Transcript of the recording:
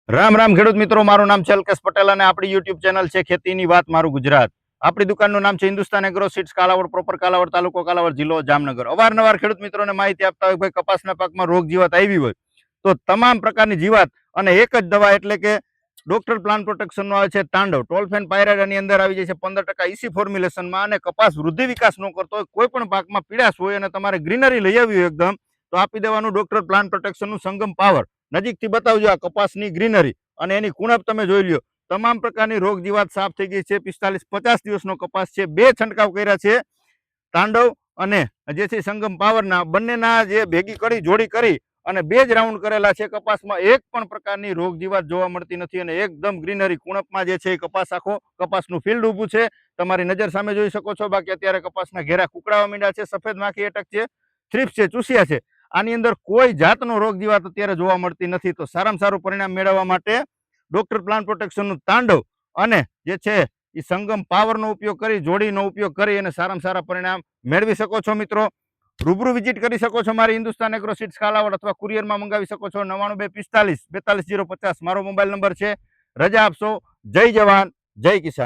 રામ રામ ખેડૂત મિત્રો, મારું નામ છે અલ્કેશ પટેલ અને આપણી યુટ્યુબ ચેનલ છે ખેતીની વાત મારું ગુજરાત. આપણી દુકાનનું નામ છે Hindustan agro seeds, Kalavad proper, Kalavad તાલુકો, કાલાવડ જિલ્લો જામનગર. અવારનવાર ખેડૂત મિત્રોને માહિતી આપતા હોય ભાઈ કપાસના પાકમાં રોગ જીવાત આવી હોય તો તમામ પ્રકારની જીવાત અને એક જ દવા એટલે કે ડોક્ટર પ્લાન્ટ પ્રોટેક્શનનો આવે છે તાંડવ. ટોલફેન પાયરાઇડ આની અંદર આવી જાય છે 15% ઇસી ફોર્મ્યુલેશનમાં. અને કપાસ વૃદ્ધિ વિકાસ ન કરતો હોય, કોઈ પણ પાકમાં પીડાશ હોય અને તમારે ગ્રીનરી લઈ આવી હોય એકદમ, તો આપી દેવાનું ડોક્ટર પ્લાન્ટ પ્રોટેક્શનનું સંગમ પાવર. નજીકથી બતાવજો આ કપાસની ગ્રીનરી અને એની કુણપ તમે જોઈ લ્યો. તમામ પ્રકારની રોગ જીવાત સાફ થઈ ગઈ છે. 45-50 દિવસનો કપાસ છે. 2 છંટકાવ કર્યા છે તાંડવ અને જે છે સંગમ પાવરના. બંનેના જે ભેગી કરી જોડી કરી અને 2 જ રાઉન્ડ કરેલા છે. કપાસમાં એક પણ પ્રકારની રોગ જીવાત જોવા મળતી નથી અને એકદમ ગ્રીનરી કુણપમાં જે છે એ કપાસ આખો કપાસનું ફિલ્ડ ઊભું છે. તમારી નજર સામે જોઈ શકો છો. બાકી અત્યારે કપાસના ઘેરા કુકડાવા માંડ્યા છે, સફેદ માખી અટક છે, થ્રિપ્સ છે, ચૂસિયા છે. આની અંદર કોઈ જાતનો રોગ જીવાત અત્યારે જોવા મળતી નથી. તો સારામાં સારું પરિણામ મેળવવા માટે ડોક્ટર પ્લાન્ટ પ્રોટેક્શનનું તાંડવ અને જે છે એ સંગમ પાવરનો ઉપયોગ કરી, જોડીનો ઉપયોગ કરી અને સારામાં સારા પરિણામ મેળવી શકો છો મિત્રો. રૂબરૂ વિઝિટ કરી શકો છો મારી હિન્દુસ્તાન એગ્રો સીડ્સ કાલાવડ, અથવા કુરિયરમાં મંગાવી શકો છો 99 245 42050 મારો મોબાઈલ નંબર છે. રજા આપશો. જય જવાન, જય કિસાન.